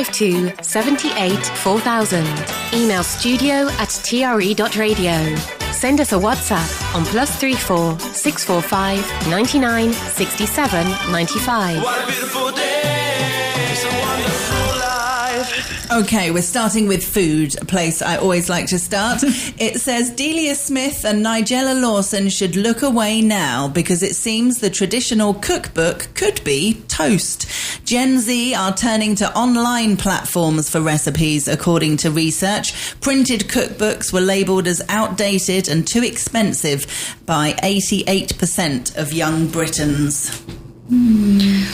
52 78 4000. Email studio@tre.radio. Send us a WhatsApp on +34 645 99 67 95. What a beautiful day, it's a wonderful life. Okay, we're starting with food, a place I always like to start. It says Delia Smith and Nigella Lawson should look away now because it seems the traditional cookbook could be toast. Gen Z are turning to online platforms for recipes, according to research. Printed cookbooks were labelled as outdated and too expensive by 88% of young Britons.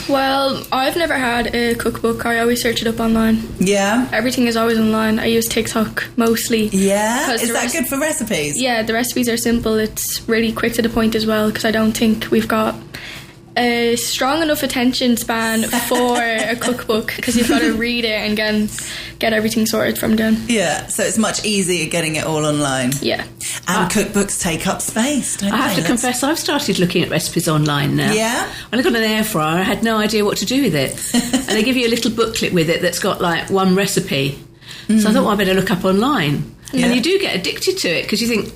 Well, I've never had a cookbook. I always search it up online. Yeah? Everything is always online. I use TikTok mostly. Yeah? Is that good for recipes? Yeah, the recipes are simple. It's really quick to the point as well, because I don't think we've got a strong enough attention span for a cookbook, because you've got to read it and get everything sorted from then. Yeah, so it's much easier getting it all online. Yeah. And cookbooks take up space, don't they? I have to confess, I've started looking at recipes online now. Yeah? When I got an air fryer, I had no idea what to do with it. And they give you a little booklet with it that's got like one recipe. So I thought, well, I better look up online. Yeah. And you do get addicted to it because you think,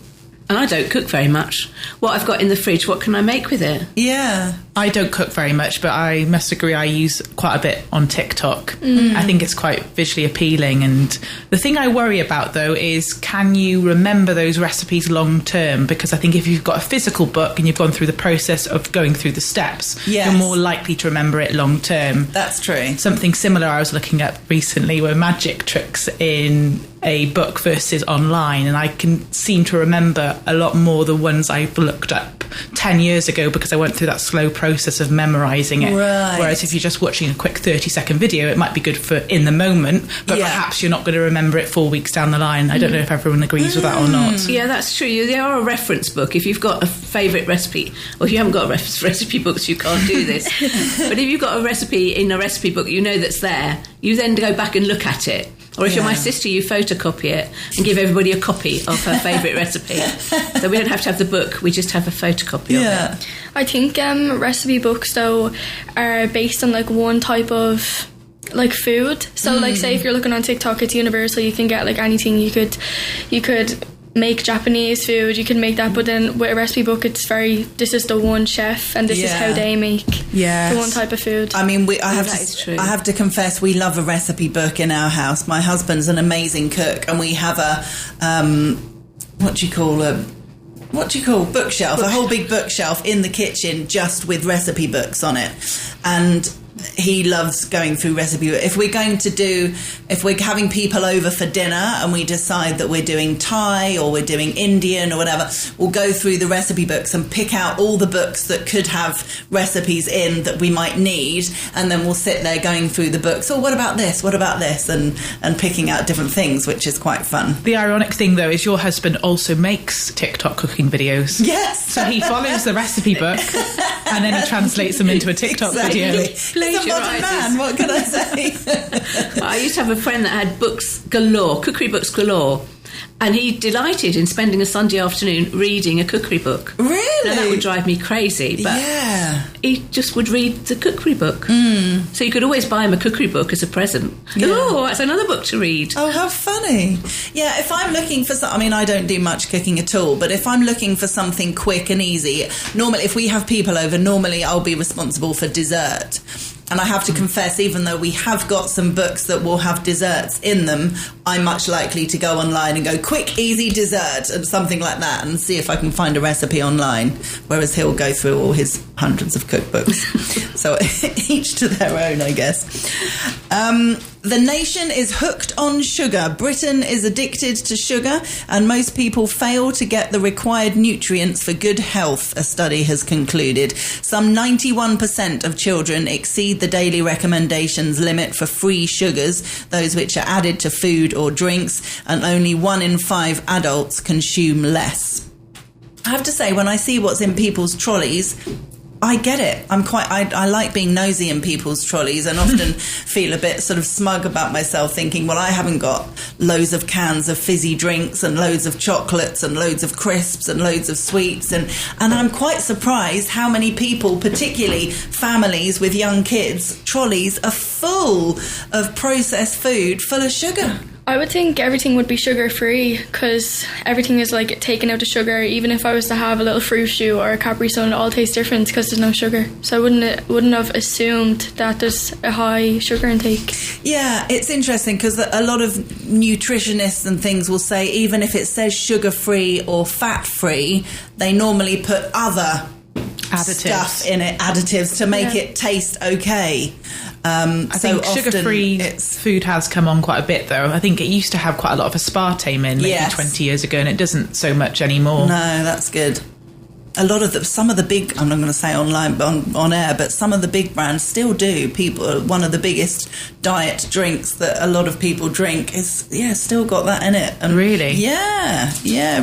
and I don't cook very much. What I've got in the fridge, what can I make with it? Yeah. I don't cook very much, but I must agree I use quite a bit on TikTok. I think it's quite visually appealing. And the thing I worry about, though, is can you remember those recipes long term? Because I think if you've got a physical book and you've gone through the process of going through the steps, Yes. you're more likely to remember it long term. That's true. Something similar I was looking at recently were magic tricks in a book versus online, and I can seem to remember a lot more the ones I've looked up 10 years ago because I went through that slow process of memorising it. Right. Whereas if you're just watching a quick 30-second video, it might be good for in the moment, but Yeah. perhaps you're not going to remember it 4 weeks down the line. I don't know if everyone agrees with that or not. Yeah, that's true. They are a reference book. If you've got a favourite recipe, or if you haven't got recipe books, you can't do this. But if you've got a recipe in a recipe book, you know that's there, you then go back and look at it. Or if you're my sister, you photocopy it and give everybody a copy of her favourite recipe. So we don't have to have the book, we just have a photocopy of it. I think recipe books, though, are based on, like, one type of, like, food. So, like, say if you're looking on TikTok, it's universal. You can get, like, anything. You could make Japanese food, you can make that, but then with a recipe book it's this is the one chef and this is how they make the one type of food. I mean, I have to confess, we love a recipe book in our house. My husband's an amazing cook, and we have a what do you call bookshelf, a whole big bookshelf in the kitchen just with recipe books on it. And he loves going through recipe. If we're having people over for dinner and we decide that we're doing Thai or we're doing Indian or whatever, we'll go through the recipe books and pick out all the books that could have recipes in that we might need, and then we'll sit there going through the books. Oh, what about this? What about this? And picking out different things, which is quite fun. The ironic thing, though, is your husband also makes TikTok cooking videos. Yes. So he follows the recipe book and then he translates them into a TikTok video. He's a modern man, what can I say? I used to have a friend that had books galore, cookery books galore, and he delighted in spending a Sunday afternoon reading a cookery book. Really? Now, that would drive me crazy, but he just would read the cookery book. So you could always buy him a cookery book as a present. Oh, that's another book to read. Oh, how funny. Yeah, if I'm looking for I don't do much cooking at all, but if I'm looking for something quick and easy, normally if we have people over, normally I'll be responsible for dessert. And I have to confess, even though we have got some books that will have desserts in them, I'm much likely to go online and go, quick, easy dessert, and something like that, and see if I can find a recipe online, whereas he'll go through all his hundreds of cookbooks. So each to their own, I guess. The nation is hooked on sugar. Britain is addicted to sugar, and most people fail to get the required nutrients for good health, a study has concluded. Some 91% of children exceed the daily recommendations limit for free sugars, those which are added to food or drinks, and only 1 in 5 adults consume less. I have to say, when I see what's in people's trolleys, I get it. I like being nosy in people's trolleys, and often feel a bit sort of smug about myself, thinking, well, I haven't got loads of cans of fizzy drinks and loads of chocolates and loads of crisps and loads of sweets. And I'm quite surprised how many people, particularly families with young kids, trolleys are full of processed food full of sugar. I would think everything would be sugar-free because everything is like taken out of sugar. Even if I was to have a little fruit shoe or a Capri Sun, it all tastes different because there's no sugar. So I wouldn't have assumed that there's a high sugar intake. Yeah, it's interesting because a lot of nutritionists and things will say even if it says sugar-free or fat-free, they normally put other stuff in it, additives, to make it taste okay. I think sugar-free food has come on quite a bit, though. I think it used to have quite a lot of aspartame in maybe 20 years ago, and it doesn't so much anymore. No, that's good. Some of the big, I'm not going to say online on air, but some of the big brands still do. One of the biggest diet drinks that a lot of people drink is still got that in it. And really? Yeah,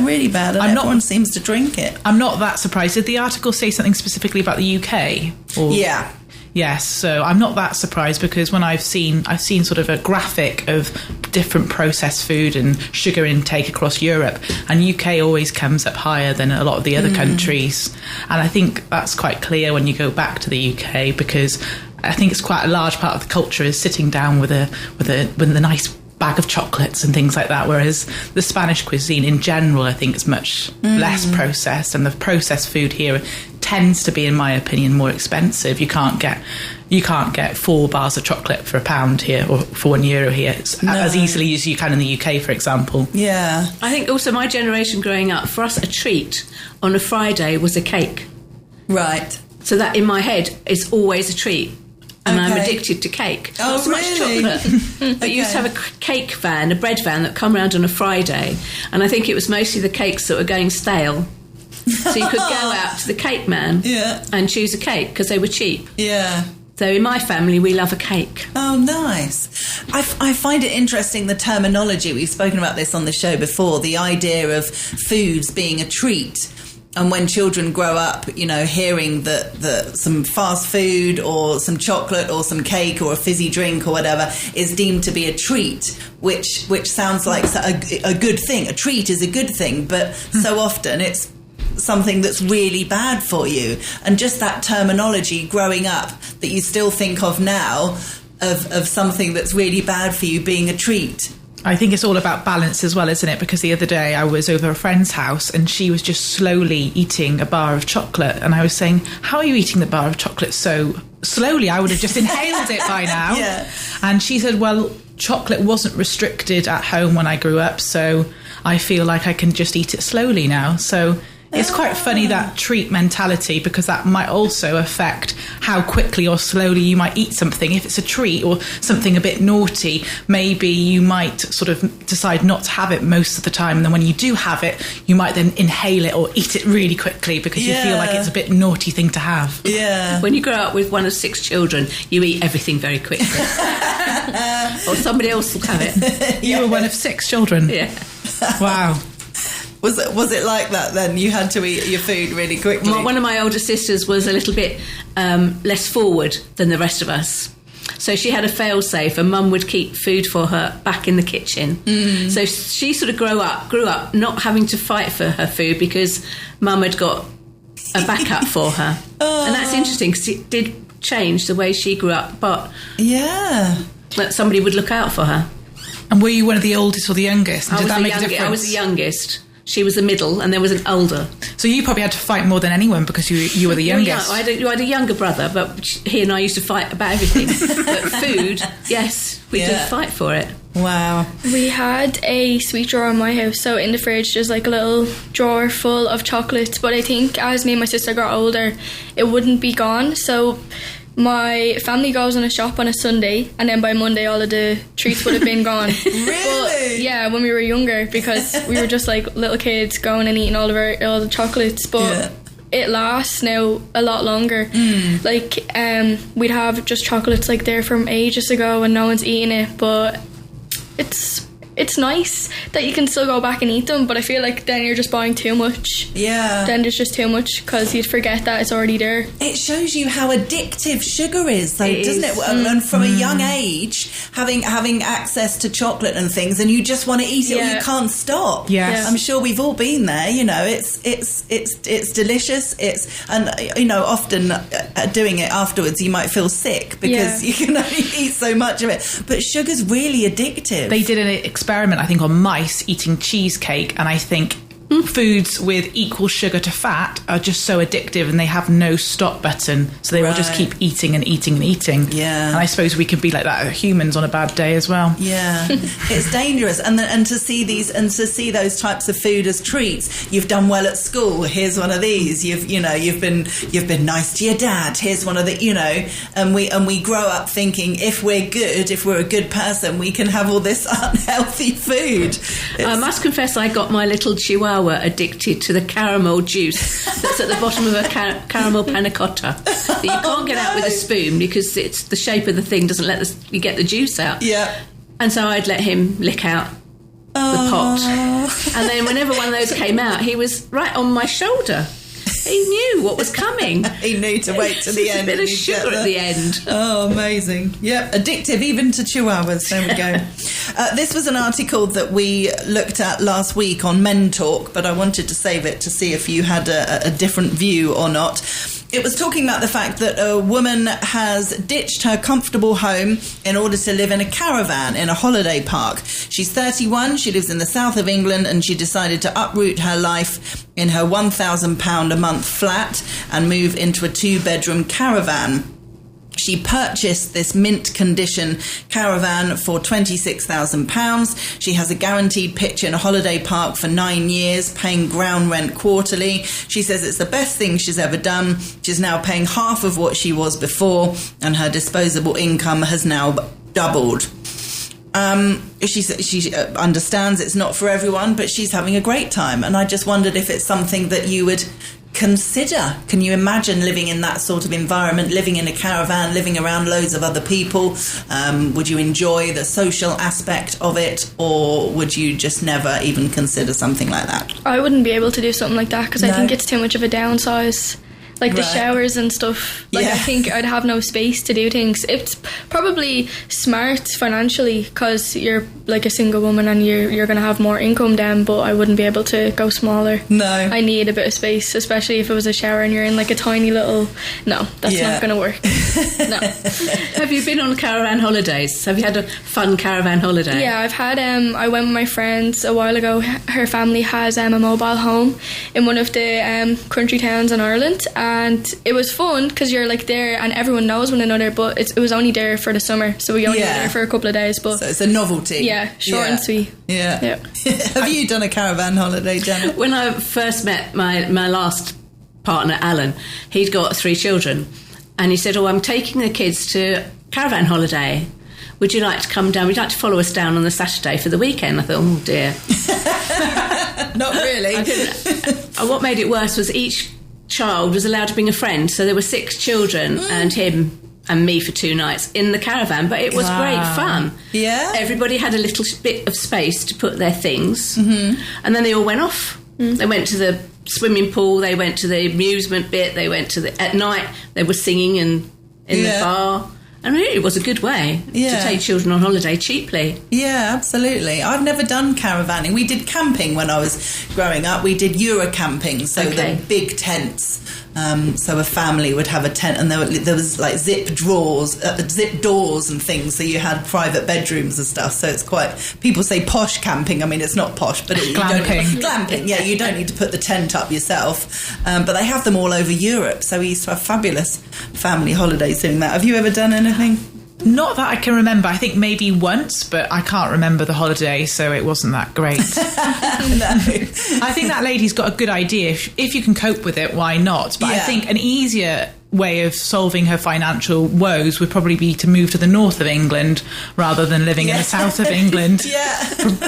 really bad. And everyone seems to drink it. I'm not that surprised. Did the article say something specifically about the UK? Yeah. Yes, so I'm not that surprised because when I've seen sort of a graphic of different processed food and sugar intake across Europe, and UK always comes up higher than a lot of the other countries. And I think that's quite clear when you go back to the UK, because I think it's quite a large part of the culture is sitting down with a nice bag of chocolates and things like that, whereas the Spanish cuisine in general I think is much less processed, and the processed food here tends to be, in my opinion, more expensive. You can't get 4 bars of chocolate for £1 here or for €1 here as easily as you can in the UK, for example. Yeah. I think also my generation growing up, for us a treat on a Friday was a cake. Right. So that in my head is always a treat. And I'm addicted to cake. Oh, not so really? much chocolate. But you used to have a cake van, a bread van that come around on a Friday. And I think it was mostly the cakes that were going stale. So you could go out to the cake man and choose a cake because they were cheap. Yeah. So in my family, we love a cake. Oh, nice. I find it interesting, the terminology. We've spoken about this on the show before, the idea of foods being a treat. And when children grow up, hearing that some fast food or some chocolate or some cake or a fizzy drink or whatever is deemed to be a treat, which sounds like a good thing. A treat is a good thing, but so often it's something that's really bad for you. And just that terminology growing up that you still think of now of something that's really bad for you being a treat. I think it's all about balance as well, isn't it? Because the other day I was over a friend's house and she was just slowly eating a bar of chocolate, and I was saying, how are you eating the bar of chocolate so slowly? I would have just inhaled it by now. Yeah. And she said, well, chocolate wasn't restricted at home when I grew up, so I feel like I can just eat it slowly now. So it's quite funny, that treat mentality, because that might also affect how quickly or slowly you might eat something. If it's a treat or something a bit naughty, maybe you might sort of decide not to have it most of the time, and then when you do have it, you might then inhale it or eat it really quickly because you feel like it's a bit naughty thing to have. Yeah. When you grow up with one of 6 children, you eat everything very quickly. Or somebody else will have it. You were one of 6 children? Yeah. Wow. Was it like that then? You had to eat your food really quickly? One of my older sisters was a little bit less forward than the rest of us. So she had a fail-safe, and Mum would keep food for her back in the kitchen. So she sort of grew up not having to fight for her food because Mum had got a backup for her. And that's interesting because it did change the way she grew up, but that somebody would look out for her. And were you one of the oldest or the youngest? And did that make a difference? I was the youngest. She was the middle, and there was an older. So you probably had to fight more than anyone because you were the youngest. I had a younger brother, but he and I used to fight about everything. But food, yes, we did fight for it. Wow. We had a sweet drawer in my house, so in the fridge there's like a little drawer full of chocolates, but I think as me and my sister got older, it wouldn't be gone, so my family goes on a shop on a Sunday, and then by Monday all of the treats would have been gone. Really? But, yeah, when we were younger, because we were just like little kids going and eating all the chocolates. But it lasts now a lot longer. Like we'd have just chocolates like there from ages ago, and no one's eating it. But it's it's nice that you can still go back and eat them, but I feel like then you're just buying too much. Yeah. Then there's just too much because you'd forget that it's already there. It shows you how addictive sugar is, though, doesn't it? is. And from a young age, having access to chocolate and things, and you just want to eat it, or you can't stop. Yes. I'm sure we've all been there. You know, it's delicious. Often doing it afterwards, you might feel sick because you can only eat so much of it. But sugar's really addictive. They did an experiment, I think, on mice eating cheesecake, and I think foods with equal sugar to fat are just so addictive, and they have no stop button, so they will just keep eating and eating and eating. Yeah. And I suppose we could be like that as humans on a bad day as well. Yeah, it's dangerous, and to see those types of food as treats. You've done well at school. Here's one of these. You've been nice to your dad. Here's one of the and we grow up thinking if we're a good person, we can have all this unhealthy food. I must confess, I got my little Chihuahua addicted to the caramel juice that's at the bottom of a caramel panna cotta that you can't get out with a spoon because it's the shape of the thing doesn't let you get the juice out. Yeah. And so I'd let him lick out the pot. And then whenever one of those came out, he was right on my shoulder. He knew what was coming. He knew to wait to the end. A bit of sugar at the end. Oh, amazing. Yep, addictive even to chihuahuas. There we go. This was an article that we looked at last week on Men Talk, but I wanted to save it to see if you had a different view or not. It was talking about the fact that a woman has ditched her comfortable home in order to live in a caravan in a holiday park. She's 31, she lives in the south of England, and she decided to uproot her life in her £1,000 a month flat and move into a 2-bedroom caravan. She purchased this mint condition caravan for £26,000. She has a guaranteed pitch in a holiday park for 9 years, paying ground rent quarterly. She says it's the best thing she's ever done. She's now paying half of what she was before, and her disposable income has now doubled. She understands it's not for everyone, but she's having a great time. And I just wondered if it's something that you would consider. Can you imagine living in that sort of environment, living in a caravan, living around loads of other people? Would you enjoy the social aspect of it, or would you just never even consider something like that? I wouldn't be able to do something like that because I think it's too much of a downsize. Like the showers and stuff. Like I think I'd have no space to do things. It's probably smart financially because you're like a single woman and you're going to have more income then, but I wouldn't be able to go smaller. No. I need a bit of space, especially if it was a shower and you're in like a tiny little... No, that's not going to work. No. Have you been on caravan holidays? Have you had a fun caravan holiday? Yeah, I've had... I went with my friends a while ago. Her family has a mobile home in one of the country towns in Ireland, and it was fun because you're like there and everyone knows one another, but it was only there for the summer, so we only were there for a couple of days. But so it's a novelty. Yeah, short and sweet. Yeah. Have you done a caravan holiday, Janet? When I first met my last partner, Alan, he'd got 3 children, and he said, I'm taking the kids to caravan holiday. Would you like to come down? Would you like to follow us down on the Saturday for the weekend? I thought, oh dear. Not really. What made it worse was each child was allowed to bring a friend, so there were 6 children and him and me for 2 nights in the caravan, but it was great fun. Yeah. Everybody had a little bit of space to put their things, and then they all went off. They went to the swimming pool, they went to the amusement bit, they went to at night they were singing in the bar. And really, it was a good way to take children on holiday cheaply. Yeah, absolutely. I've never done caravanning. We did camping when I was growing up. We did Euro camping, so the big tents. So a family would have a tent, and there was like zip doors and things, so you had private bedrooms and stuff. So it's quite, people say posh camping. I mean, it's not posh, but glamping. Yeah, you don't need to put the tent up yourself. But they have them all over Europe, so we used to have fabulous family holidays doing that. Have you ever done anything? Not that I can remember. I think maybe once, but I can't remember the holiday, so it wasn't that great. No. I think that lady's got a good idea. If you can cope with it, why not? But I think an easier way of solving her financial woes would probably be to move to the north of England rather than living in the south of England.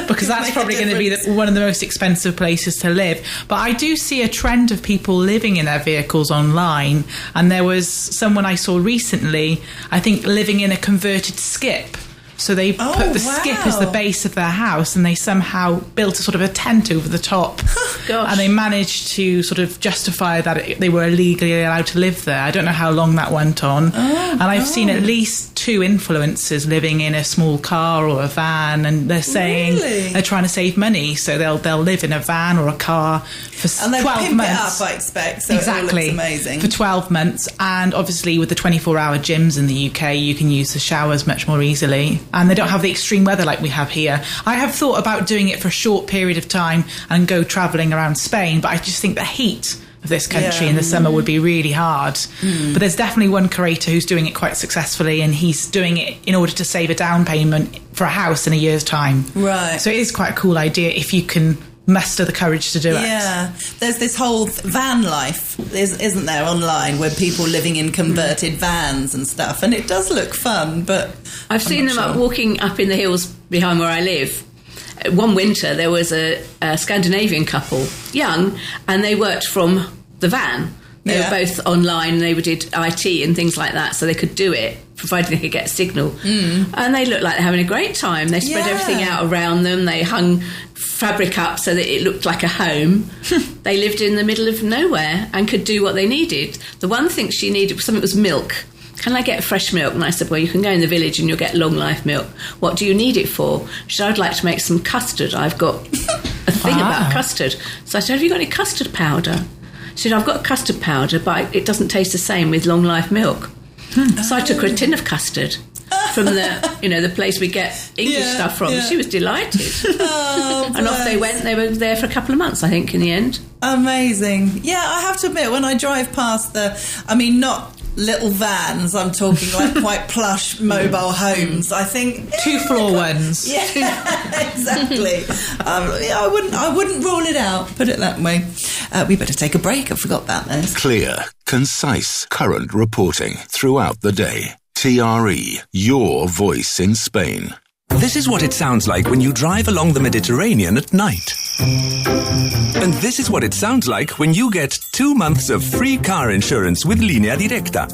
Because that's probably going to be one of the most expensive places to live. But I do see a trend of people living in their vehicles online, and there was someone I saw recently, I think, living in a converted skip. So they put the skip as the base of their house, and they somehow built a sort of a tent over the top. Gosh. And they managed to sort of justify that they were illegally allowed to live there. I don't know how long that went on. And I've seen at least 2 influencers living in a small car or a van, and they're saying they're trying to save money, so they'll live in a van or a car for 12 months. And they pimp it up, I expect, so it all looks amazing. For 12 months. And obviously with the 24-hour gyms in the UK, you can use the showers much more easily. And they don't have the extreme weather like we have here. I have thought about doing it for a short period of time and go travelling around Spain, but I just think the heat of this country in the summer would be really hard. But there's definitely one creator who's doing it quite successfully, and he's doing it in order to save a down payment for a house in a year's time. Right. So it is quite a cool idea if you can muster the courage to do it. Yeah, there's this whole van life, isn't there, online, where people living in converted vans and stuff, and it does look fun, but I've seen them walking up in the hills behind where I live. One winter there was a Scandinavian couple, young, and they worked from the van. They were both online, and they did IT and things like that, so they could do it, provided they could get a signal. And they looked like they're having a great time. They spread everything out around them. They hung fabric up so that it looked like a home. They lived in the middle of nowhere and could do what they needed. The one thing she needed, something was milk. Can I get fresh milk? And I said, well, you can go in the village and you'll get long life milk. What do you need it for? She said, I'd like to make some custard. I've got a thing about custard. So I said, have you got any custard powder? She said, I've got custard powder, but it doesn't taste the same with long life milk. So I took her a tin of custard from the place we get English stuff from. She was delighted. And off they went. They were there for a couple of months, I think, in the end. Amazing. Yeah, I have to admit, when I drive past not little vans, I'm talking like quite plush mobile homes, I think 2-floor ones. Yeah, exactly. I wouldn't rule it out, put it that way. We better take a break. I forgot about this. Clear, concise, current reporting throughout the day. TRE, your voice in Spain. This is what it sounds like when you drive along the Mediterranean at night. And this is what it sounds like when you get 2 months of free car insurance with Línea Directa.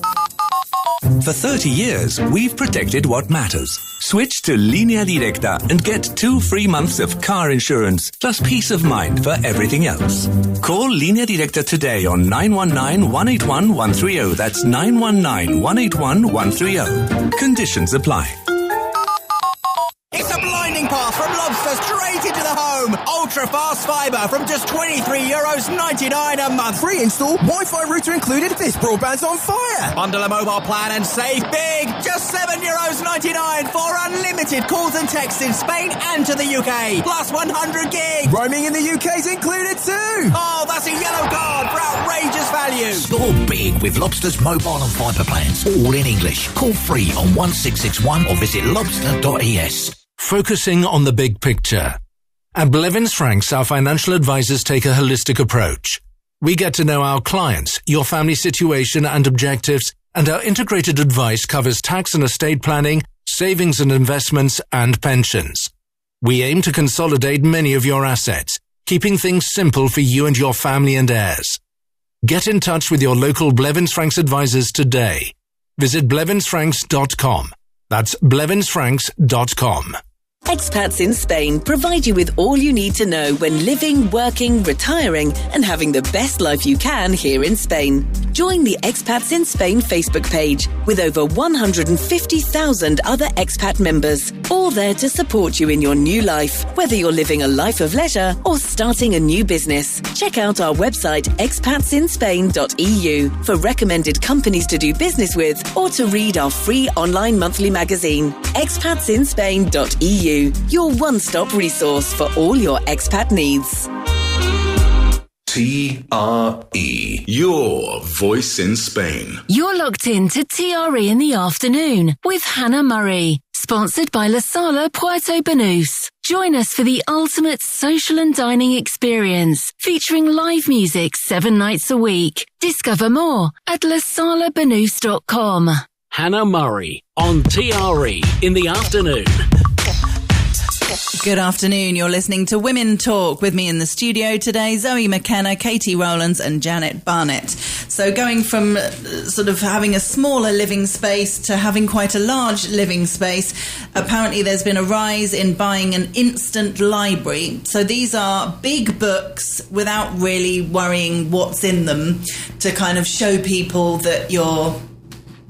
For 30 years, we've protected what matters. Switch to Línea Directa and get 2 free months of car insurance, plus peace of mind for everything else. Call Línea Directa today on 919-181-130. That's 919-181-130. Conditions apply. It's a blinding path from Lobster straight into the home. Ultra fast fibre from just €23.99 a month. Free install, Wi-Fi router included. This broadband's on fire. Bundle a mobile plan and save big. Just €7.99 for unlimited calls and texts in Spain and to the UK. Plus 100 gig. Roaming in the UK's included too. Oh, that's a yellow card for outrageous value. Score big with Lobster's mobile and fibre plans. All in English. Call free on 1661 or visit lobster.es. Focusing on the big picture. At Blevins Franks, our financial advisors take a holistic approach. We get to know our clients, your family situation and objectives, and our integrated advice covers tax and estate planning, savings and investments, and pensions. We aim to consolidate many of your assets, keeping things simple for you and your family and heirs. Get in touch with your local Blevins Franks advisors today. Visit blevinsfranks.com. That's blevinsfranks.com. Expats in Spain provide you with all you need to know when living, working, retiring, and having the best life you can here in Spain. Join the Expats in Spain Facebook page with over 150,000 other expat members, all there to support you in your new life, whether you're living a life of leisure or starting a new business. Check out our website expatsinspain.eu for recommended companies to do business with or to read our free online monthly magazine, expatsinspain.eu. Your one-stop resource for all your expat needs. TRE, your voice in Spain. You're locked in to TRE in the afternoon with Hannah Murray, sponsored by La Sala Puerto Banús. Join us for the ultimate social and dining experience, featuring live music 7 nights a week. Discover more at lasalabanús.com. Hannah Murray on TRE in the afternoon. Good afternoon. You're listening to Women Talk with me in the studio today, Zoe McKenna, Katie Rowlands and Janet Barnett. So going from sort of having a smaller living space to having quite a large living space, apparently there's been a rise in buying an instant library. So these are big books without really worrying what's in them, to kind of show people that you're,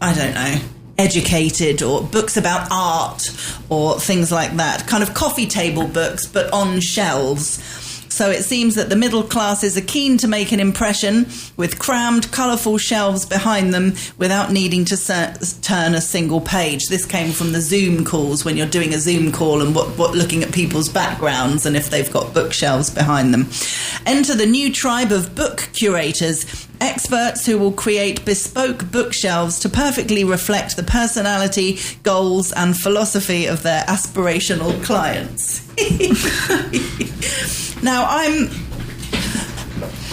I don't know, educated, or books about art or things like that. Kind of coffee table books, but on shelves. So it seems that the middle classes are keen to make an impression with crammed, colourful shelves behind them without needing to turn a single page. This came from the Zoom calls, when you're doing a Zoom call and what looking at people's backgrounds and if they've got bookshelves behind them. Enter the new tribe of book curators, experts who will create bespoke bookshelves to perfectly reflect the personality, goals and philosophy of their aspirational clients. Now, I'm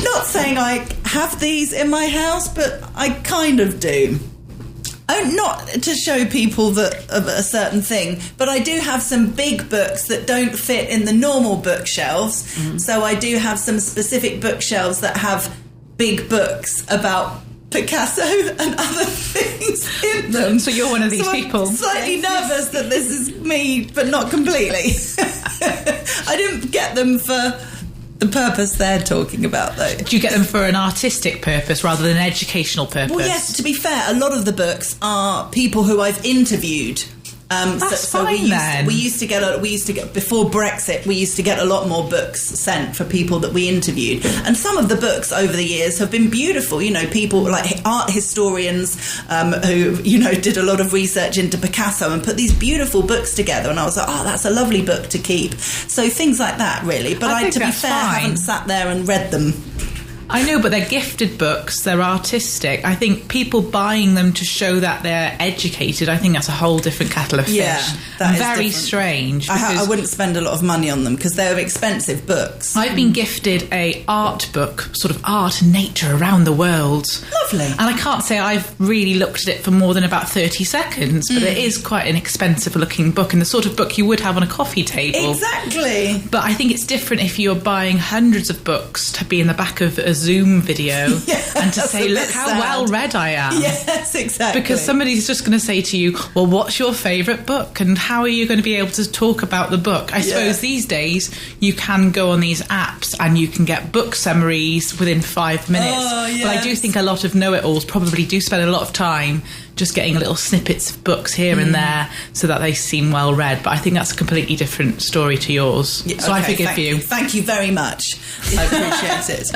not saying I have these in my house, but I kind of do. Not to show people that of a certain thing, but I do have some big books that don't fit in the normal bookshelves. So I do have some specific bookshelves that have big books about Picasso and other things in them. So you're one of these people. I'm slightly nervous that this is me, but not completely. I didn't get them for the purpose they're talking about, though. Do you get them for an artistic purpose rather than an educational purpose? Well, yes, to be fair, a lot of the books are people who I've interviewed. That's fine, then. We used to get before Brexit. We used to get a lot more books sent for people that we interviewed, and some of the books over the years have been beautiful. You know, people like art historians who did a lot of research into Picasso and put these beautiful books together. And I was like, oh, that's a lovely book to keep. So things like that, really. But I to be fair, haven't sat there and read them. I know, but they're gifted books. They're artistic. I think people buying them to show that they're educated, I think that's a whole different kettle of fish. Yeah, that is very different. Strange. I wouldn't spend a lot of money on them because they're expensive books. I've been gifted a art book, sort of art and nature around the world. Lovely. And I can't say I've really looked at it for more than about 30 seconds, but it is quite an expensive looking book and the sort of book you would have on a coffee table. Exactly. But I think it's different if you're buying hundreds of books to be in the back of a Zoom video and to say, look how well read I am. Yes, exactly. Because somebody's just going to say to you, well, what's your favourite book? And how are you going to be able to talk about the book? I suppose these days you can go on these apps and you can get book summaries within 5 minutes. Oh, yes. But I do think a lot of know-it-alls probably do spend a lot of time just getting little snippets of books here and there so that they seem well read. But I think that's a completely different story to yours. Yeah, so I forgive you. Thank you very much. I appreciate it.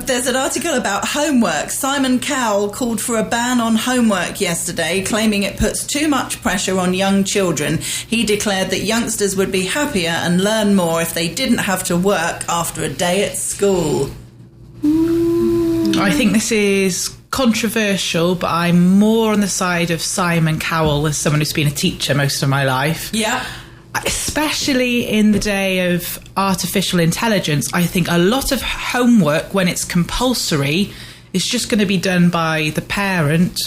There's an article about homework. Simon Cowell called for a ban on homework yesterday, claiming it puts too much pressure on young children. He declared that youngsters would be happier and learn more if they didn't have to work after a day at school. I think this is controversial, but I'm more on the side of Simon Cowell as someone who's been a teacher most of my life. Yeah. Especially in the day of artificial intelligence, I think a lot of homework, when it's compulsory, is just going to be done by the parent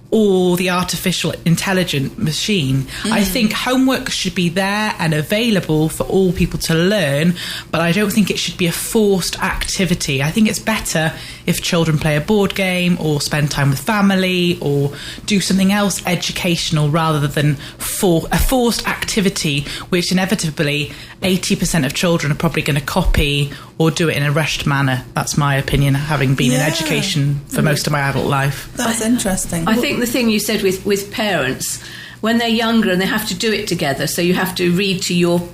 or the artificial intelligent machine. I think homework should be there and available for all people to learn, but I don't think it should be a forced activity. I think it's better if children play a board game or spend time with family or do something else educational rather than a forced activity, which inevitably 80% of children are probably going to copy or do it in a rushed manner. That's my opinion, having been in education for most of my adult life. That's interesting. I think the thing you said with parents, when they're younger and they have to do it together, so you have to read to your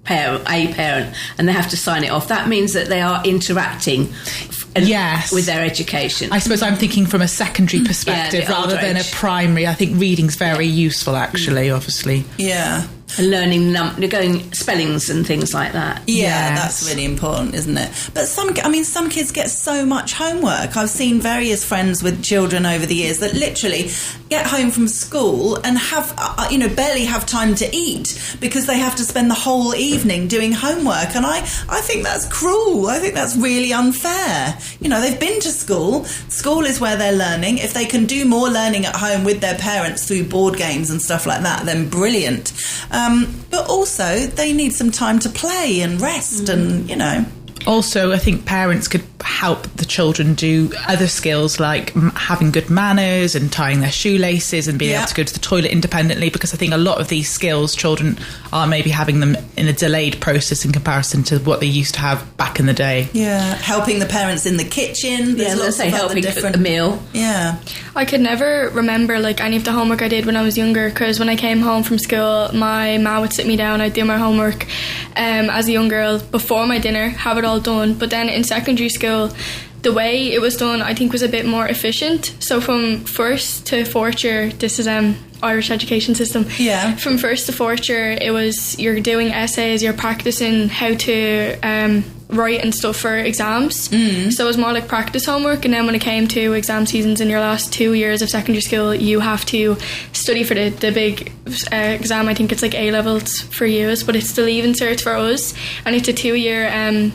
parent, and they have to sign it off, that means that they are interacting with their education. I suppose I'm thinking from a secondary perspective rather than a primary. I think reading's very useful, actually, obviously. Yeah. And learning going spellings and things like that. Yeah, that's really important, isn't it? But some kids get so much homework. I've seen various friends with children over the years that literally get home from school and have, barely have time to eat because they have to spend the whole evening doing homework. And I think that's cruel. I think that's really unfair. They've been to school. School is where they're learning. If they can do more learning at home with their parents through board games and stuff like that, then brilliant. But also, they need some time to play and rest and. Also, I think parents could help the children do other skills like having good manners and tying their shoelaces and being able to go to the toilet independently, because I think a lot of these skills, children are maybe having them in a delayed process in comparison to what they used to have back in the day. Yeah, helping the parents in the kitchen. Yeah, let's say helping cook the meal. Yeah. I could never remember like any of the homework I did when I was younger, because when I came home from school, my ma would sit me down, I'd do my homework as a young girl before my dinner, have it all done. But then in secondary school, the way it was done I think was a bit more efficient. So from first to fourth year, this is Irish education system. Yeah. From first to fourth year, it was you're doing essays, you're practicing how to write and stuff for exams. So it was more like practice homework. And then when it came to exam seasons in your last 2 years of secondary school, you have to study for the big exam. I think it's like A-levels for years, but it's the Leaving Cert for us, and it's a 2-year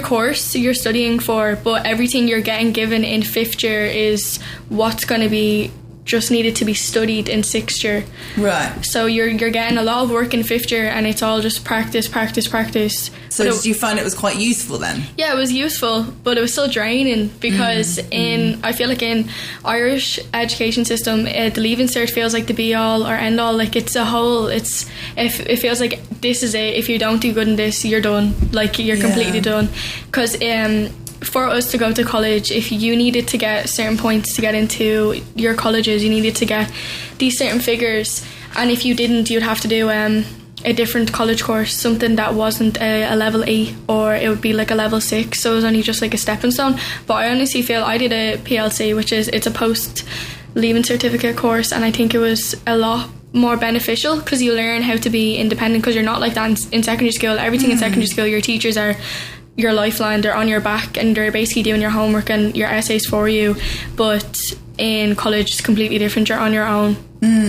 course you're studying for, but everything you're getting given in 5th year is what's going to be just needed to be studied in 6th year. Right. So you're getting a lot of work in 5th year, and it's all just practice. So did you find it was quite useful then? Yeah, it was useful, but it was still draining, because I feel like in Irish education system, the Leaving Cert feels like the be all or end all. Like it's a whole. It feels like this is it. If you don't do good in this, you're done. Like you're completely done. Because for us to go to college, if you needed to get certain points to get into your colleges, you needed to get these certain figures, and if you didn't, you'd have to do a different college course, something that wasn't a level 8, or it would be like a level 6, so it was only just like a stepping stone. But I honestly feel I did a PLC, which is it's a post leaving certificate course, and I think it was a lot more beneficial because you learn how to be independent, because you're not like that in secondary school. Everything in secondary school, your teachers are your lifeline, they're on your back and they're basically doing your homework and your essays for you. But in college it's completely different, you're on your own.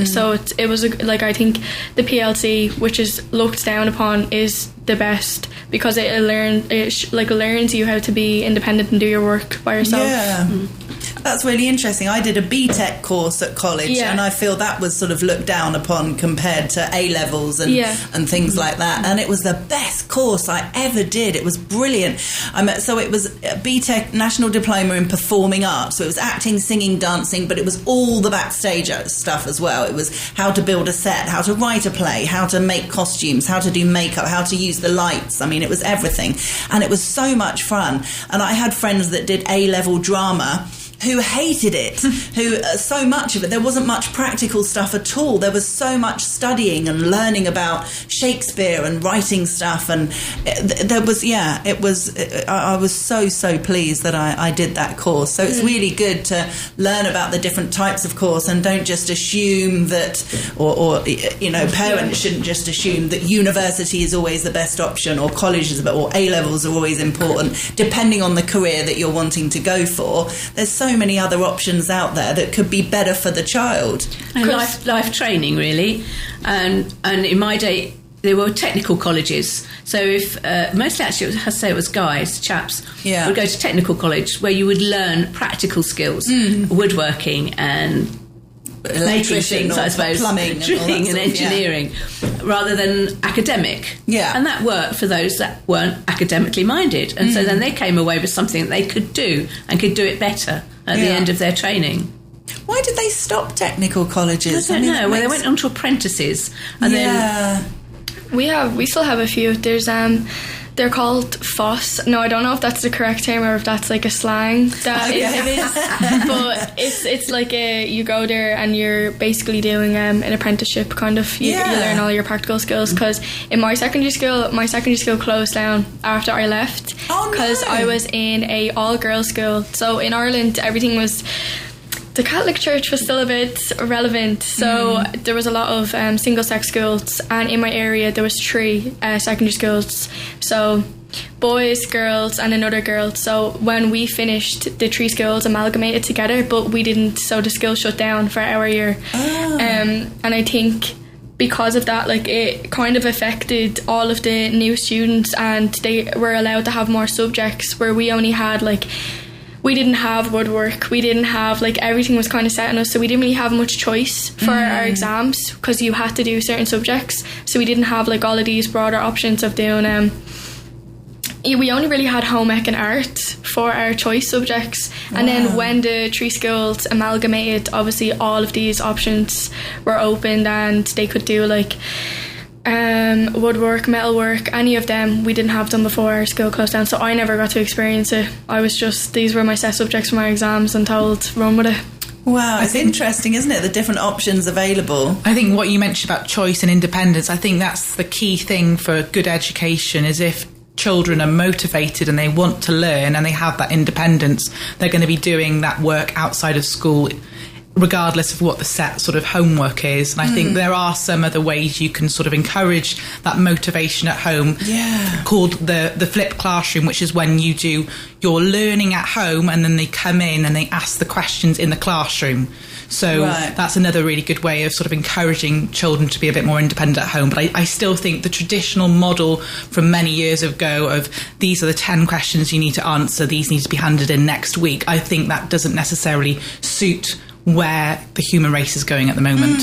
So it was I think the PLC, which is looked down upon, is the best because it learns you how to be independent and do your work by yourself. That's really interesting. I did a BTEC course at college, and I feel that was sort of looked down upon compared to A-levels and things like that. And it was the best course I ever did. It was brilliant. So it was a BTEC National Diploma in Performing Arts. So it was acting, singing, dancing, but it was all the backstage stuff as well. It was how to build a set, how to write a play, how to make costumes, how to do makeup, how to use the lights. I mean, it was everything. And it was so much fun. And I had friends that did A-level drama who hated it, so much of it. There wasn't much practical stuff at all. There was so much studying and learning about Shakespeare and writing stuff. And I was so pleased that I did that course. So it's really good to learn about the different types of course, and don't just assume that, or parents shouldn't just assume that university is always the best option, or college is, or A-levels are always important. Depending on the career that you're wanting to go for, there's so many other options out there that could be better for the child. And life training, really. And in my day, there were technical colleges. So if mostly actually, I have to say it was chaps would go to technical college where you would learn practical skills, woodworking and making things, I suppose, plumbing and engineering, rather than academic. And that worked for those that weren't academically minded. And so then they came away with something that they could do and could do it better at the end of their training. Why did they stop technical colleges? I don't know. Well, they went on to apprentices, and then we still have a few. There's they're called FOSS. No, I don't know if that's the correct term or if that's like a slang that it is. But it's like you go there and you're basically doing an apprenticeship kind of. You learn all your practical skills, because in my secondary school closed down after I left because I was in a all-girls school. So in Ireland, everything was... The Catholic Church was still a bit relevant, so there was a lot of single-sex schools, and in my area there was 3 secondary schools, so boys, girls and another girl. So when we finished, the 3 schools amalgamated together, but we didn't, so the school shut down for our year. And I think because of that, it kind of affected all of the new students, and they were allowed to have more subjects, where we only had we didn't have woodwork, we didn't have, everything was kind of set on us, so we didn't really have much choice for our exams, because you had to do certain subjects, so we didn't have all of these broader options of doing we only really had home ec and art for our choice subjects, and then when the three schools amalgamated, obviously all of these options were opened and they could do like woodwork, metalwork, any of them. We didn't have them before our school closed down, so I never got to experience it. I was just, these were my set subjects for my exams and told, run with it. Wow, it's interesting, isn't it? The different options available. I think what you mentioned about choice and independence, I think that's the key thing for good education, is if children are motivated and they want to learn and they have that independence, they're going to be doing that work outside of school regardless of what the set sort of homework is. And I think there are some other ways you can sort of encourage that motivation at home, called the flipped classroom, which is when you do your learning at home and then they come in and they ask the questions in the classroom. So that's another really good way of sort of encouraging children to be a bit more independent at home. But I still think the traditional model from many years ago of these are the 10 questions you need to answer, these need to be handed in next week, I think that doesn't necessarily suit where the human race is going at the moment.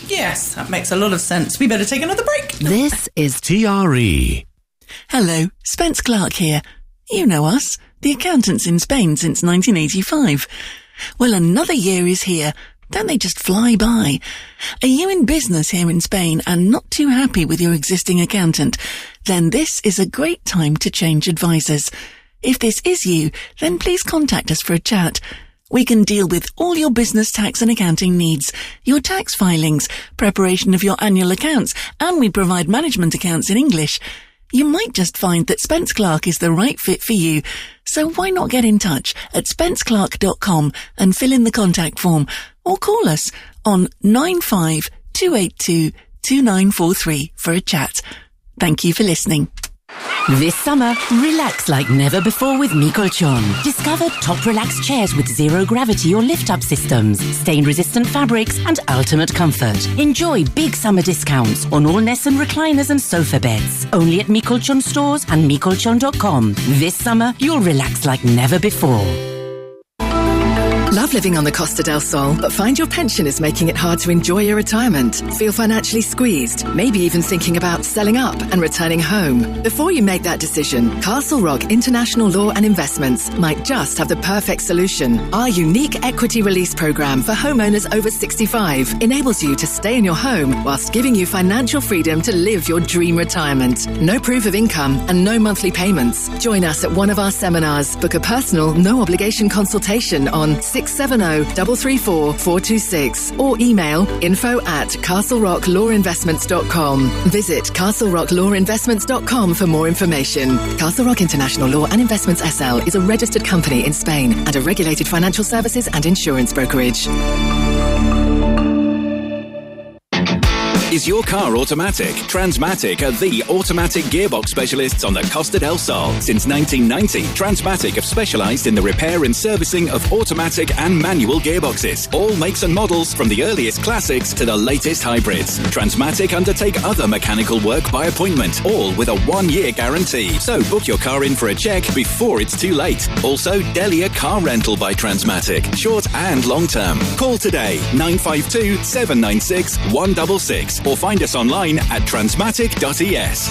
Yes, that makes a lot of sense. We better take another break. This is TRE. Hello, Spence Clark here. You know us, the accountants in Spain since 1985. Well, another year is here. Don't they just fly by? Are you in business here in Spain and not too happy with your existing accountant? Then this is a great time to change advisors. If this is you, then please contact us for a chat. We can deal with all your business tax and accounting needs, your tax filings, preparation of your annual accounts, and we provide management accounts in English. You might just find that Spence Clark is the right fit for you. So why not get in touch at spenceclark.com and fill in the contact form, or call us on 952822943 for a chat. Thank you for listening. This summer, relax like never before with Mikolchon. Discover top relaxed chairs with zero gravity or lift-up systems, stain-resistant fabrics and ultimate comfort. Enjoy big summer discounts on all Nessun recliners and sofa beds. Only at Mikolchon stores and mikolchon.com. This summer, you'll relax like never before. Love living on the Costa del Sol, but find your pension is making it hard to enjoy your retirement? Feel financially squeezed? Maybe even thinking about selling up and returning home? Before you make that decision, Castle Rock International Law and Investments might just have the perfect solution. Our unique equity release program for homeowners over 65 enables you to stay in your home whilst giving you financial freedom to live your dream retirement. No proof of income and no monthly payments. Join us at one of our seminars. Book a personal, no obligation consultation on 670-334-426 or email info@castlerocklawinvestments.com. Visit castlerocklawinvestments.com for more information. Castle Rock International Law and Investments SL is a registered company in Spain and a regulated financial services and insurance brokerage. Is your car automatic? Transmatic are the automatic gearbox specialists on the Costa del Sol. Since 1990, Transmatic have specialised in the repair and servicing of automatic and manual gearboxes. All makes and models from the earliest classics to the latest hybrids. Transmatic undertake other mechanical work by appointment, all with a 1-year guarantee. So book your car in for a check before it's too late. Also, Delia Car Rental by Transmatic, short and long term. Call today, 952 796 166. Or find us online at transmatic.es.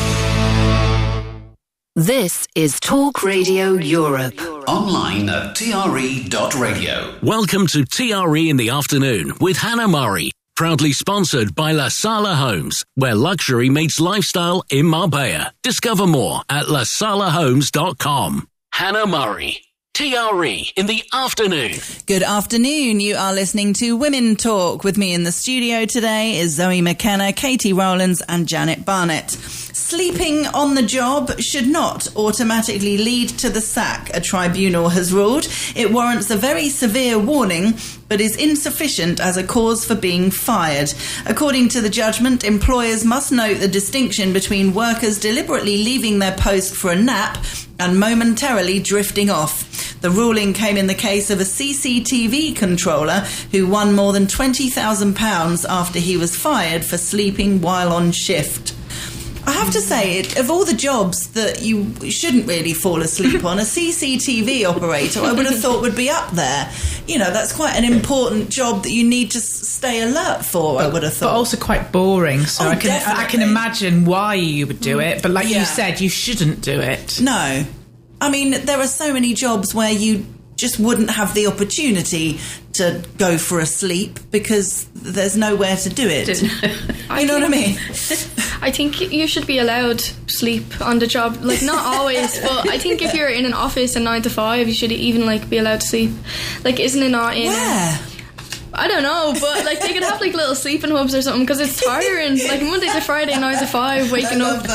This is Talk Radio Europe. Online at tre.radio. Welcome to TRE in the Afternoon with Hannah Murray. Proudly sponsored by La Sala Homes, where luxury meets lifestyle in Marbella. Discover more at lasalahomes.com. Hannah Murray. TRE in the Afternoon. Good afternoon. You are listening to Women Talk. With me in the studio today is Zoe McKenna, Katie Rowlands and Janet Barnett. Sleeping on the job should not automatically lead to the sack, a tribunal has ruled. It warrants a very severe warning, but is insufficient as a cause for being fired. According to the judgment, employers must note the distinction between workers deliberately leaving their post for a nap and momentarily drifting off. The ruling came in the case of a CCTV controller who won more than £20,000 after he was fired for sleeping while on shift. I have to say, of all the jobs that you shouldn't really fall asleep on, a CCTV operator I would have thought would be up there. You know, that's quite an important job that you need to stay alert for, I would have thought. But also quite boring, so I can definitely. imagine why you would do it, but like you said, you shouldn't do it. No. I mean, there are so many jobs where you just wouldn't have the opportunity to go for a sleep because there's nowhere to do it. You know what I mean? I think you should be allowed sleep on the job. Like, not always, but I think if you're in an office and 9 to 5, you should even, like, be allowed to sleep. Like, isn't it not in... Where? I don't know, but like they could have like little sleeping hubs or something because it's tiring. Like Monday to Friday, 9 to 5, waking up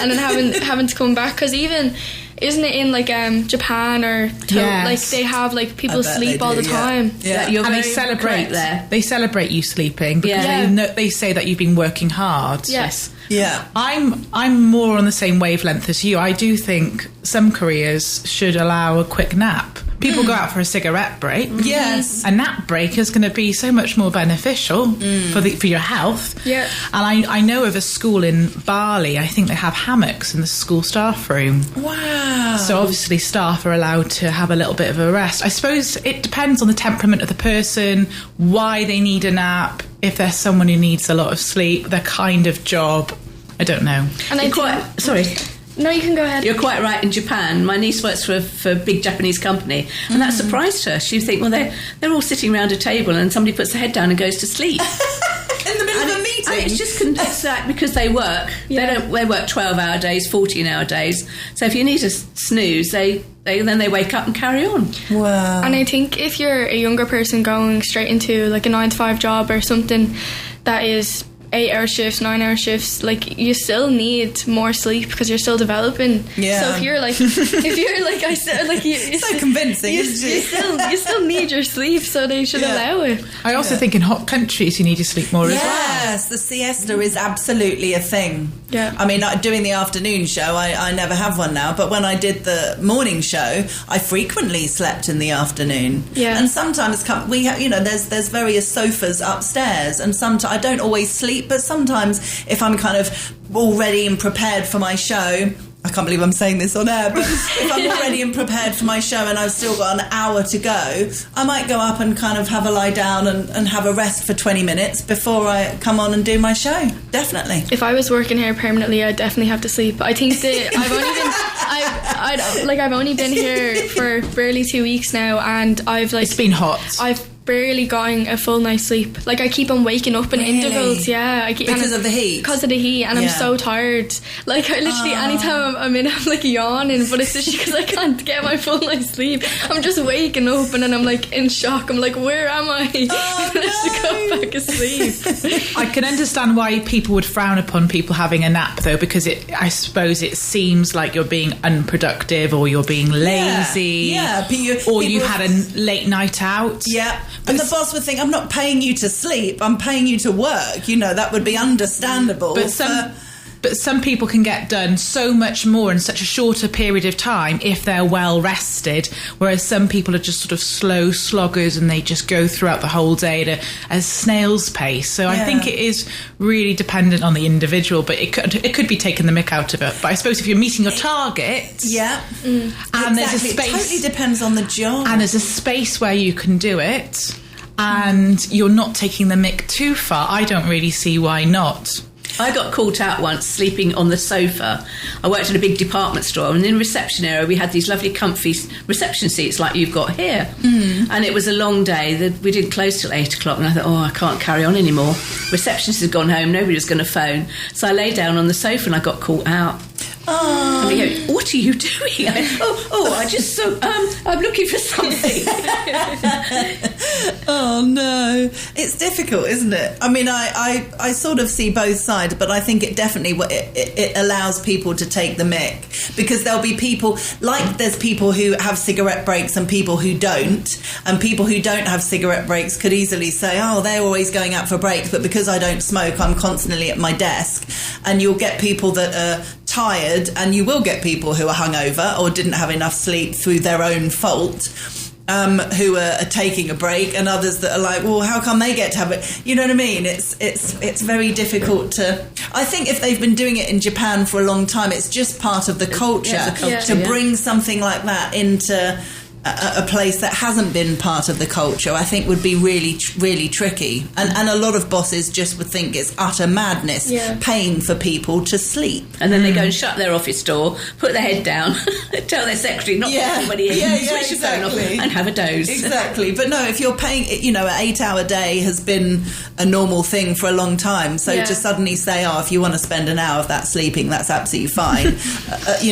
and then having to come back. Because even isn't it in like Japan or like they have like people sleep all the time. Yeah, you're and very they celebrate there. They celebrate you sleeping because they say that you've been working hard. Yes. Yeah. I'm more on the same wavelength as you. I do think some careers should allow a quick nap. People go out for a cigarette break. Yes. A nap break is going to be so much more beneficial for your health. Yeah. And I know of a school in Bali, I think they have hammocks in the school staff room. Wow. So obviously staff are allowed to have a little bit of a rest. I suppose it depends on the temperament of the person, why they need a nap, if there's someone who needs a lot of sleep, their kind of job. I don't know. And Sorry. No, you can go ahead. You're quite right. In Japan, my niece works for a big Japanese company, and that surprised her. She'd think, well, they're all sitting around a table, and somebody puts their head down and goes to sleep in the middle of a meeting. And it's just because they work. Yeah. They work 12-hour days, 14-hour days. So if you need a snooze, they wake up and carry on. Wow. And I think if you're a younger person going straight into like a 9 to 5 job or something that is 8-hour shifts, 9-hour shifts, like you still need more sleep because you're still developing. Yeah. So if you're like I said, like you, it's so convincing, isn't it? You still need your sleep, so they should allow it. I also think in hot countries you need to sleep more as well. Yes, the siesta is absolutely a thing. Yeah. I mean, doing the afternoon show, I never have one now, but when I did the morning show, I frequently slept in the afternoon. Yeah. And sometimes there's various sofas upstairs, and sometimes I don't always sleep, but sometimes if I'm kind of all ready and prepared for my show, I can't believe I'm saying this on air, but if I'm all ready and prepared for my show and I've still got an hour to go, I might go up and kind of have a lie down and have a rest for 20 minutes before I come on and do my show. Definitely. If I was working here permanently, I'd definitely have to sleep. I think that I've only been here for barely 2 weeks now, and it's been hot. I've barely gotten a full night's sleep. Like I keep on waking up in intervals. Yeah, because of the heat. Because of the heat, and I'm so tired. Like I literally, anytime I'm in, I'm like yawning, but it's just because I can't get my full night's sleep. I'm just waking up and then I'm like in shock. I'm like, where am I? I have to go back asleep. I can understand why people would frown upon people having a nap, though, because I suppose it seems like you're being unproductive or you're being lazy, or you've had a late night out. Yeah. And the boss would think, I'm not paying you to sleep, I'm paying you to work. You know, that would be understandable. But some people can get done so much more in such a shorter period of time if they're well rested, whereas some people are just sort of slow sloggers and they just go throughout the whole day at a snail's pace. So I think it is really dependent on the individual, but it could be taking the mick out of it. But I suppose if you're meeting your targets, and there's a space, it totally depends on the job, and there's a space where you can do it, and you're not taking the mick too far, I don't really see why not. I got caught out once sleeping on the sofa. I worked in a big department store, and in the reception area we had these lovely comfy reception seats like you've got here. And it was a long day. We didn't close till 8 o'clock, and I thought, I can't carry on anymore. Receptionist had gone home, nobody was going to phone. So I lay down on the sofa and I got caught out. Oh. And they go, what are you doing? I'm looking for something. Oh no, it's difficult, isn't it? I mean, I sort of see both sides, but I think it definitely it allows people to take the mick, because there'll be people, like there's people who have cigarette breaks and people who don't, and people who don't have cigarette breaks could easily say, they're always going out for breaks, but because I don't smoke, I'm constantly at my desk. And you'll get people that are tired, and you will get people who are hungover or didn't have enough sleep through their own fault. who are taking a break, and others that are like, well, how come they get to have it? You know what I mean? It's very difficult to. I think if they've been doing it in Japan for a long time, it's just part of the culture, to bring something like that into a place that hasn't been part of the culture, I think would be really, really tricky. And a lot of bosses just would think it's utter madness, paying for people to sleep. And then they go and shut their office door, put their head down, tell their secretary not to let anybody in, switch your phone off and have a doze. Exactly. But no, if you're paying, an 8-hour day has been a normal thing for a long time. So to suddenly say, if you want to spend an hour of that sleeping, that's absolutely fine.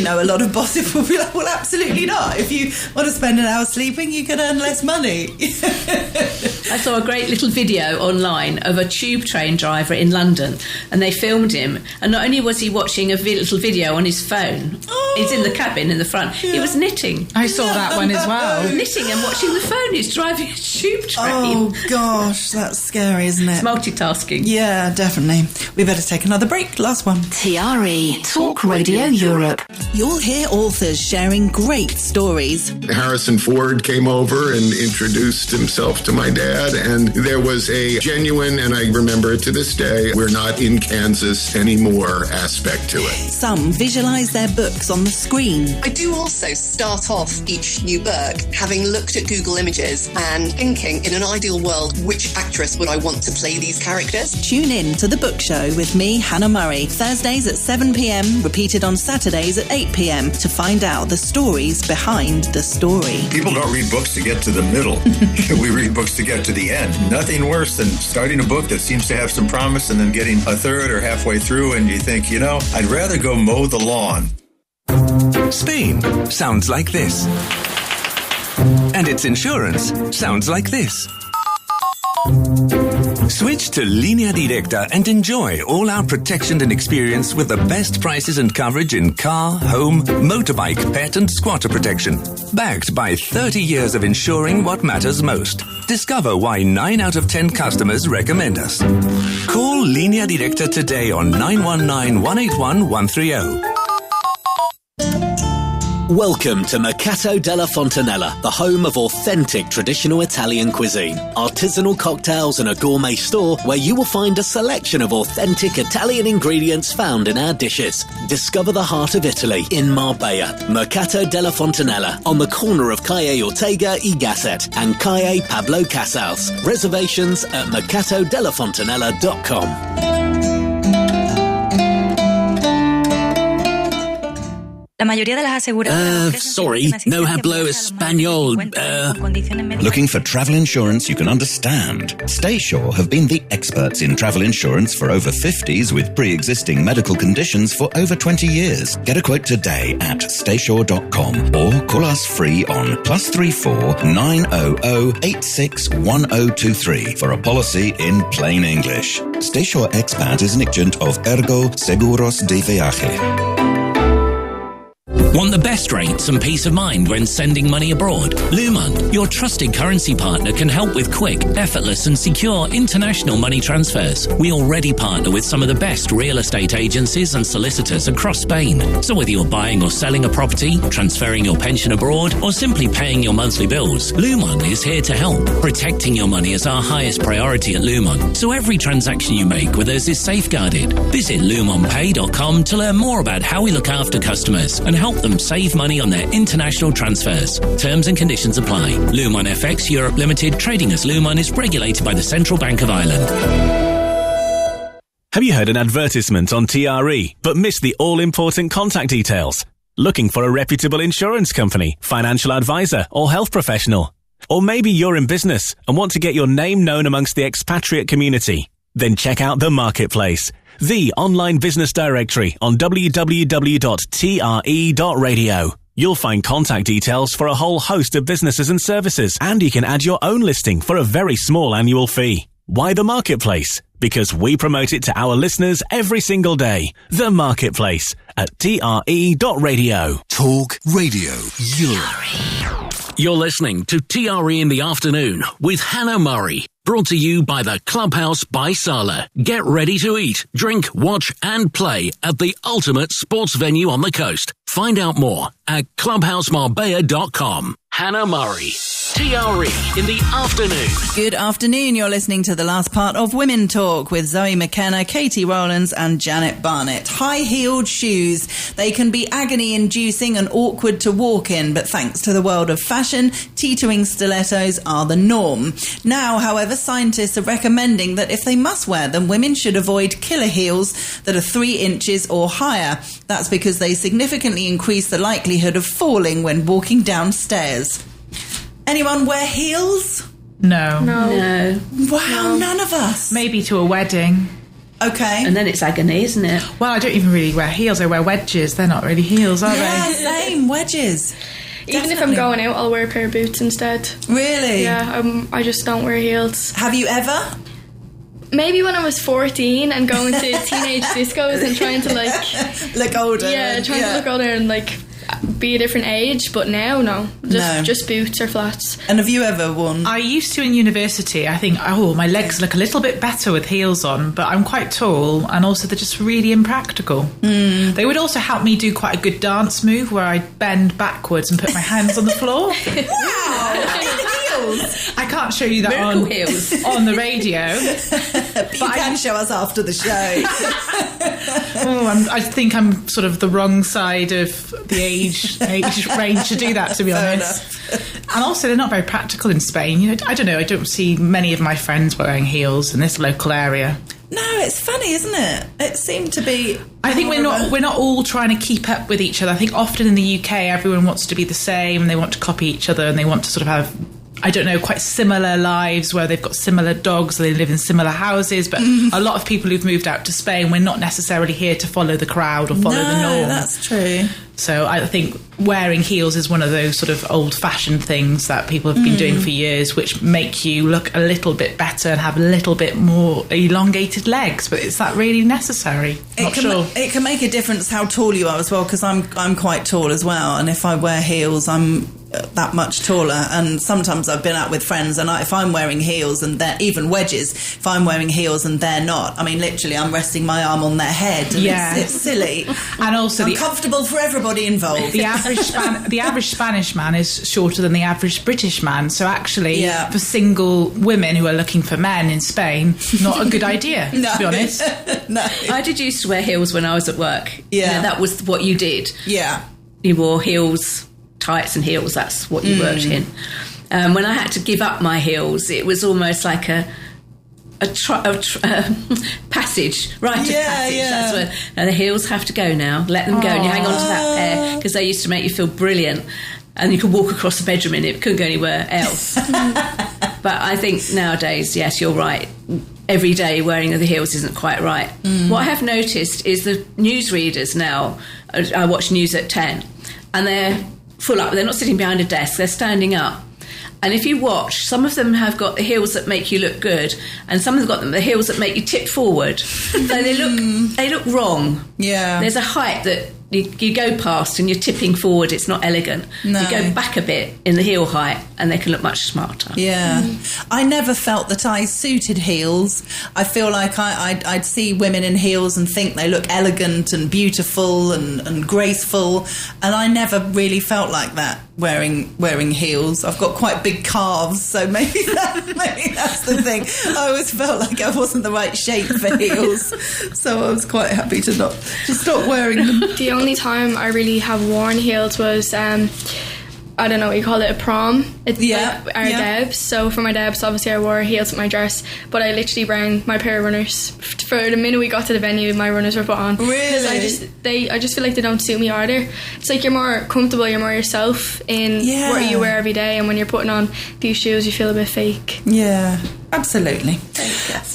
A lot of bosses will be like, well, absolutely not. If you want to spend an hour sleeping, you can earn less money. I saw a great little video online of a tube train driver in London, and they filmed him, and not only was he watching a little video on his phone, he's in the cabin in the front, he was knitting. I saw that one as well. Knitting and watching the phone. He's driving a tube train. Oh gosh, that's scary, isn't it? It's multitasking. Yeah, definitely. We better take another break. Last one. TRE Talk Radio Europe. You'll hear authors sharing great stories. Harrison Ford came over and introduced himself to my dad, and there was a genuine, and I remember it to this day, we're not in Kansas anymore aspect to it. Some visualise their books on the screen. I do also start off each new book having looked at Google Images and thinking, in an ideal world, which actress would I want to play these characters? Tune in to The Book Show with me, Hannah Murray, Thursdays at 7 p.m, repeated on Saturdays at 8 p.m, to find out the stories behind the story. People don't read books to get to the middle. We read books to get to the end. Nothing worse than starting a book that seems to have some promise and then getting a third or halfway through and you think, I'd rather go mow the lawn. Spain sounds like this. And its insurance sounds like this. Switch to Línea Directa and enjoy all our protection and experience with the best prices and coverage in car, home, motorbike, pet and squatter protection. Backed by 30 years of insuring what matters most. Discover why 9 out of 10 customers recommend us. Call Línea Directa today on 919-181-130. Welcome to Mercato della Fontanella, the home of authentic traditional Italian cuisine, artisanal cocktails and a gourmet store where you will find a selection of authentic Italian ingredients found in our dishes. Discover the heart of Italy in Marbella. Mercato della Fontanella, on the corner of Calle Ortega y Gasset and Calle Pablo Casals. Reservations at mercatodellafontanella.com. Sorry, no hablo español. Looking for travel insurance you can understand? StaySure have been the experts in travel insurance for over 50s with pre-existing medical conditions for over 20 years. Get a quote today at staysure.com or call us free on +34 900 86 1023 for a policy in plain English. StaySure Expat is an agent of Ergo Seguros de Viaje. Want the best rates and peace of mind when sending money abroad? Luman, your trusted currency partner, can help with quick, effortless and secure international money transfers. We already partner with some of the best real estate agencies and solicitors across Spain. So whether you're buying or selling a property, transferring your pension abroad, or simply paying your monthly bills, Luman is here to help. Protecting your money is our highest priority at Luman, so every transaction you make with us is safeguarded. Visit lumonpay.com to learn more about how we look after customers and help them save money on their international transfers. Terms and conditions apply. Luman FX Europe Limited, trading as Luman, is regulated by the Central Bank of Ireland. Have you heard an advertisement on TRE but missed the all-important contact details? Looking for a reputable insurance company, financial advisor or health professional? Or maybe you're in business and want to get your name known amongst the expatriate community? Then check out The Marketplace, the online business directory on www.tre.radio. You'll find contact details for a whole host of businesses and services, and you can add your own listing for a very small annual fee. Why The Marketplace? Because we promote it to our listeners every single day. The Marketplace at tre.radio. Talk Radio Europe. You're listening to TRE in the Afternoon with Hannah Murray. Brought to you by the Clubhouse by Sala. Get ready to eat, drink, watch and play at the ultimate sports venue on the coast. Find out more at clubhousemarbella.com. Hannah Murray. TRE in the afternoon. Good afternoon. You're listening to the last part of Women Talk with Zoe McKenna, Katie Rowlands and Janet Barnett. High-heeled shoes. They can be agony-inducing and awkward to walk in, but thanks to the world of fashion, teetering stilettos are the norm. Now, however, scientists are recommending that if they must wear them, women should avoid killer heels that are 3 inches or higher. That's because they significantly increase the likelihood of falling when walking downstairs. Anyone wear heels? No. Wow, none of us. Maybe to a wedding. Okay. And then it's agony, isn't it? Well, I don't even really wear heels. I wear wedges. They're not really heels, are Yeah, they? same, wedges. Even if I'm going out, I'll wear a pair of boots instead. Really? Yeah, I just don't wear heels. Have you ever? Maybe when I was 14 and going to teenage discos and trying to look older. Yeah, trying to look older and be a different age, but now no. Just boots or flats. And have you ever worn? I used to in university. I think, my legs look a little bit better with heels on, but I'm quite tall and also they're just really impractical. They would also help me do quite a good dance move where I bend backwards and put my hands on the floor. Wow! I can't show you that on the radio. But you can show us after the show. I think I'm sort of the wrong side of the age range to do that, to be honest. And also, they're not very practical in Spain. I don't know. I don't see many of my friends wearing heels in this local area. No, it's funny, isn't it? It seemed to be. I think we're not all trying to keep up with each other. I think often in the UK, everyone wants to be the same, and they want to copy each other, and they want to sort of have, I don't know, quite similar lives where they've got similar dogs, they live in similar houses. But a lot of people who've moved out to Spain, we're not necessarily here to follow the crowd or follow the norm. That's true. So I think wearing heels is one of those sort of old-fashioned things that people have been doing for years, which make you look a little bit better and have a little bit more elongated legs. But is that really necessary? Not sure. It can make a difference how tall you are as well, because I'm quite tall as well, and if I wear heels, I'm that much taller. And sometimes I've been out with friends, and if I'm wearing heels and they're even wedges, if I'm wearing heels and they're not, I mean, literally, I'm resting my arm on their head. And it's silly, and also uncomfortable for everybody involved. The average Spanish man is shorter than the average British man, so actually, for single women who are looking for men in Spain, not a good idea. To be honest. No, I did used to wear heels when I was at work. Yeah, that was what you did. Yeah, you wore heels. Tights and heels, that's what you worked in. When I had to give up my heels, it was almost like a passage, rite of passage. That's where, and the heels have to go now. Let them go, and you hang on to that pair, because they used to make you feel brilliant, and you could walk across the bedroom in it, couldn't go anywhere else. But I think nowadays, yes, you're right, every day wearing the heels isn't quite right. What I have noticed is the newsreaders now, I watch news at 10, and they're full up. They're not sitting behind a desk, they're standing up. And if you watch, some of them have got the heels that make you look good, and some have got the heels that make you tip forward. So they look wrong. Yeah. There's a height that you go past and you're tipping forward, it's not elegant. No. You go back a bit in the heel height and they can look much smarter. Yeah. I never felt that I suited heels. I feel like I'd see women in heels and think they look elegant and beautiful and graceful, and I never really felt like that wearing heels. I've got quite big calves, so maybe that's the thing. I always felt like I wasn't the right shape for heels, so I was quite happy to stop wearing them. The only time I really have worn heels was I don't know what you call it, a prom. It's like our debs. So for my debs, obviously I wore heels with my dress, but I literally brought my pair of runners. For the minute we got to the venue, my runners were put on. Really? I just feel like they don't suit me either. It's like you're more comfortable, you're more yourself in what you wear every day, and when you're putting on these shoes, you feel a bit fake. Yeah. Absolutely.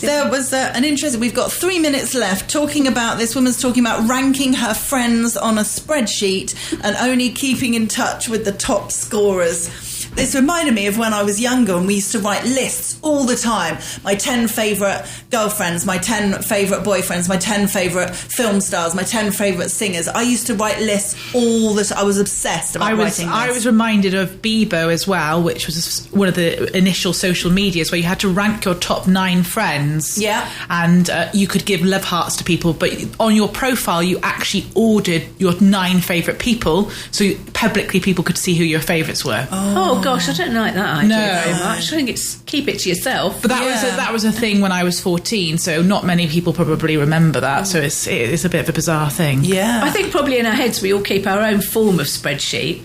There was an interesting... We've got 3 minutes left talking about... This woman's talking about ranking her friends on a spreadsheet and only keeping in touch with the top scorers. This reminded me of when I was younger and we used to write lists all the time. My 10 favourite girlfriends, my 10 favourite boyfriends, my 10 favourite film stars, my 10 favourite singers. I used to write lists all the time. I was obsessed about writing lists. I was reminded of Bebo as well, which was one of the initial social medias where you had to rank your top 9 friends. Yeah. And you could give love hearts to people, but on your profile you actually ordered your 9 favourite people, so publicly people could see who your favourites were. Oh gosh, I don't like that idea No. very much. I think it's keep it to yourself. But that was a thing when I was 14, so not many people probably remember that. So it's a bit of a bizarre thing. Yeah. I think probably in our heads we all keep our own form of spreadsheet.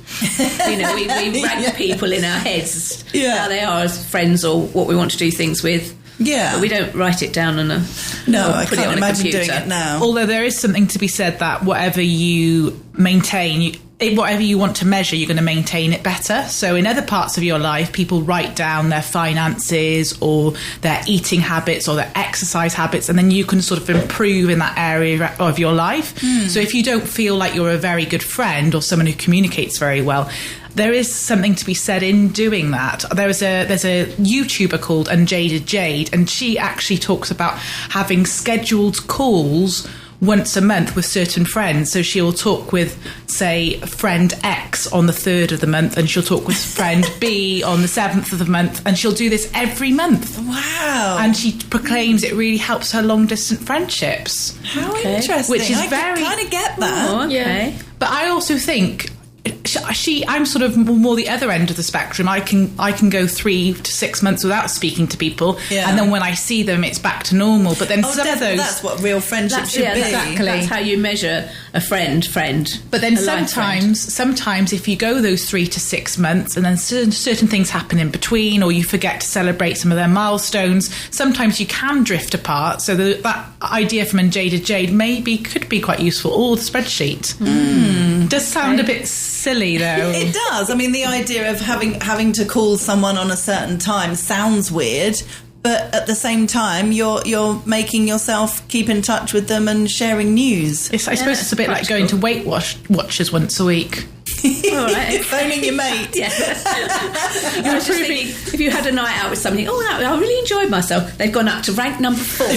We rank people in our heads how they are as friends or what we want to do things with. Yeah. But we don't write it down on a... I put it can't on a imagine computer. doing it now. Although there is something to be said that whatever you maintain, whatever you want to measure, you're going to maintain it better. So in other parts of your life, people write down their finances or their eating habits or their exercise habits, and then you can sort of improve in that area of your life. So if you don't feel like you're a very good friend or someone who communicates very well, there is something to be said in doing that. There's a YouTuber called Unjaded Jade, and she actually talks about having scheduled calls once a month with certain friends. So she'll talk with, say, friend X on the 3rd of the month, and she'll talk with friend B on the 7th of the month, and she'll do this every month. Wow. And she proclaims it really helps her long-distance friendships. How interesting. Which is I kind of get that. Oh, okay. But I also think... I'm sort of more the other end of the spectrum. I can go 3 to 6 months without speaking to people, and then when I see them, it's back to normal. But then some of those, that's what real friendship should be. Exactly. That's how you measure a friend. But then sometimes if you go those 3 to 6 months, and then certain things happen in between, or you forget to celebrate some of their milestones, sometimes you can drift apart. So that idea from Unjaded Jade could be quite useful. Or the spreadsheet does sound a bit silly, though. It does. I mean, the idea of having to call someone on a certain time sounds weird, but at the same time, you're making yourself keep in touch with them and sharing news. I suppose it's a bit like going to Weight Watchers once a week. All right. Phoning your mate. Yeah. I was just thinking, if you had a night out with somebody, I really enjoyed myself. They've gone up to rank number 4 now.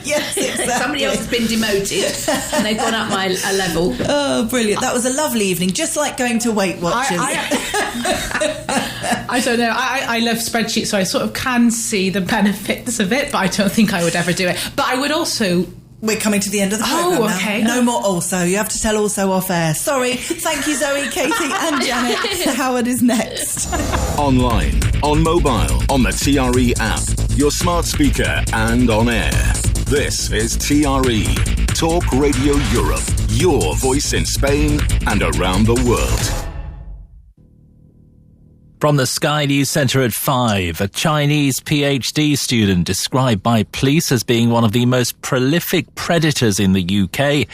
Yes, exactly. Somebody else has been demoted and they've gone up a level. Oh, brilliant. That was a lovely evening, just like going to Weight Watchers. I don't know. I love spreadsheets, so I sort of can see the benefits of it, but I don't think I would ever do it. But I would also... We're coming to the end of the programme now. Okay. No more also. You have to tell also off air. Sorry. Thank you, Zoe, Katie and Janet. Howard is next. Online, on mobile, on the TRE app, your smart speaker and on air. This is TRE, Talk Radio Europe, your voice in Spain and around the world. From the Sky News Centre at 5, a Chinese PhD student described by police as being one of the most prolific predators in the UK